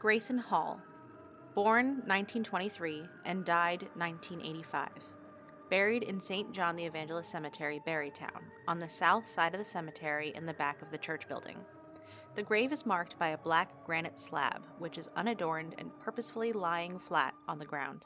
Grayson Hall, born 1923 and died 1985. Buried in St. John the Evangelist Cemetery, Barrytown, on the south side of the cemetery in the back of the church building. The grave is marked by a black granite slab, which is unadorned and purposefully lying flat on the ground.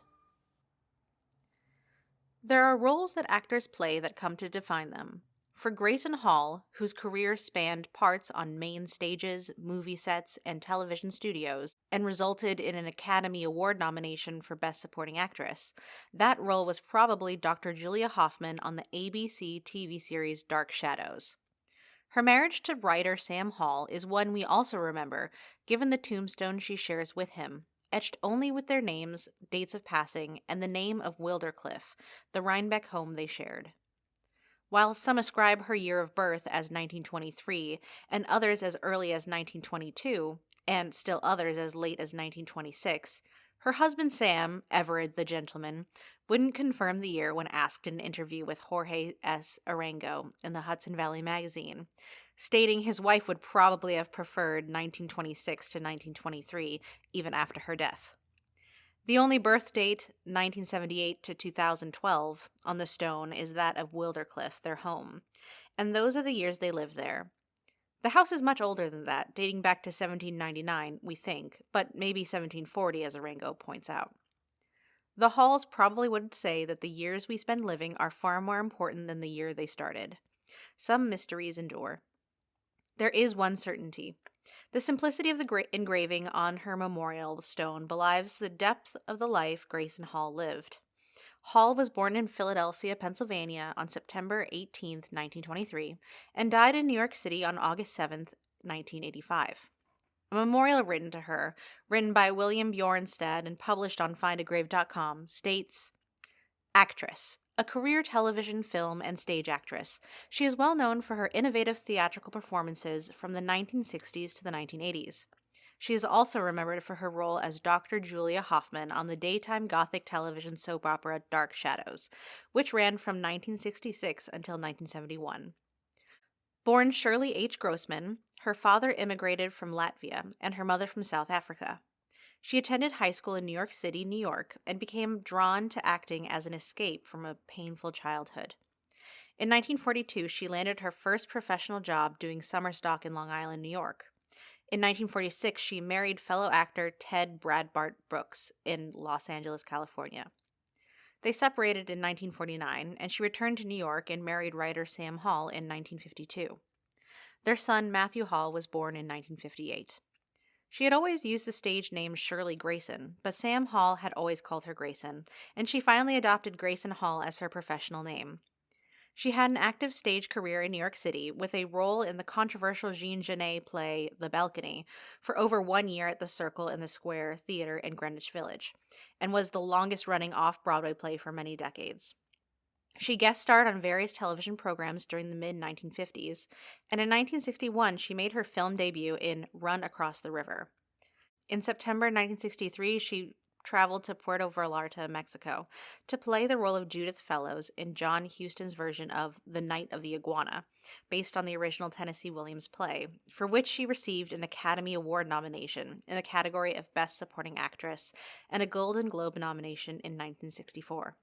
There are roles that actors play that come to define them. For Grayson Hall, whose career spanned parts on main stages, movie sets, and television studios, and resulted in an Academy Award nomination for Best Supporting Actress, that role was probably Dr. Julia Hoffman on the ABC TV series Dark Shadows. Her marriage to writer Sam Hall is one we also remember, given the tombstone she shares with him, etched only with their names, dates of passing, and the name of Wildercliff, the Rhinebeck home they shared. While some ascribe her year of birth as 1923, and others as early as 1922, and still others as late as 1926, her husband Sam, Everett the gentleman, wouldn't confirm the year when asked in an interview with Jorge S. Arango in the Hudson Valley magazine, stating his wife would probably have preferred 1926 to 1923, even after her death. The only birth date, 1978 to 2012, on the stone is that of Wildercliff, their home, and those are the years they lived there. The house is much older than that, dating back to 1799, we think, but maybe 1740, as Arango points out. The Halls probably would say that the years we spend living are far more important than the year they started. Some mysteries endure. There is one certainty. The simplicity of the engraving on her memorial stone belies the depth of the life Grayson Hall lived. Hall was born in Philadelphia, Pennsylvania on September 18, 1923, and died in New York City on August 7, 1985. A memorial written to her, written by William Bjornstad and published on findagrave.com, states, "Actress, a career television, film, and stage actress. She is well known for her innovative theatrical performances from the 1960s to the 1980s. She is also remembered for her role as Dr. Julia Hoffman on the daytime Gothic television soap opera Dark Shadows, which ran from 1966 until 1971. Born Shirley H. Grossman, her father immigrated from Latvia and her mother from South Africa. She attended high school in New York City, New York, and became drawn to acting as an escape from a painful childhood. In 1942, she landed her first professional job doing summer stock in Long Island, New York. In 1946, she married fellow actor Ted Bradbart Brooks in Los Angeles, California. They separated in 1949, and she returned to New York and married writer Sam Hall in 1952. Their son, Matthew Hall, was born in 1958. She had always used the stage name Shirley Grayson, but Sam Hall had always called her Grayson, and she finally adopted Grayson Hall as her professional name. She had an active stage career in New York City, with a role in the controversial Jean Genet play The Balcony for over 1 year at the Circle in the Square Theater in Greenwich Village, and was the longest-running off-Broadway play for many decades. She guest starred on various television programs during the mid-1950s, and in 1961 she made her film debut in Run Across the River. In September 1963, she traveled to Puerto Vallarta, Mexico, to play the role of Judith Fellows in John Huston's version of The Night of the Iguana, based on the original Tennessee Williams play, for which she received an Academy Award nomination in the category of Best Supporting Actress and a Golden Globe nomination in 1964.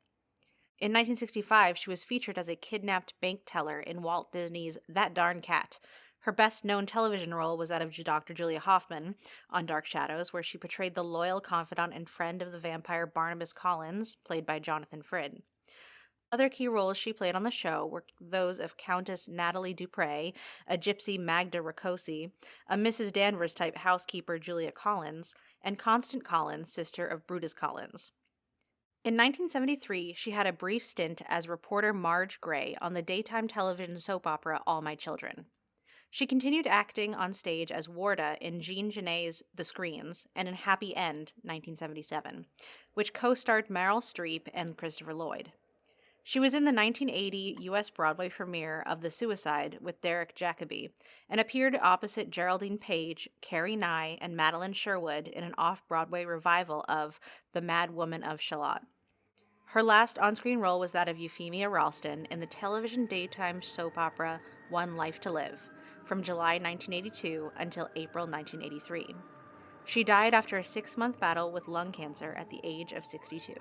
In 1965, she was featured as a kidnapped bank teller in Walt Disney's That Darn Cat. Her best-known television role was that of Dr. Julia Hoffman on Dark Shadows, where she portrayed the loyal confidant and friend of the vampire Barnabas Collins, played by Jonathan Frid. Other key roles she played on the show were those of Countess Natalie Dupre, a gypsy Magda Ricosi, a Mrs. Danvers-type housekeeper Julia Collins, and Constance Collins, sister of Brutus Collins. In 1973, she had a brief stint as reporter Marge Gray on the daytime television soap opera All My Children. She continued acting on stage as Warda in Jean Genet's The Screens and in Happy End, 1977, which co-starred Meryl Streep and Christopher Lloyd. She was in the 1980 U.S. Broadway premiere of The Suicide with Derek Jacobi and appeared opposite Geraldine Page, Carrie Nye, and Madeline Sherwood in an off-Broadway revival of The Mad Woman of Shalott. Her last on-screen role was that of Euphemia Ralston in the television daytime soap opera One Life to Live, from July 1982 until April 1983. She died after a 6-month battle with lung cancer at the age of 62.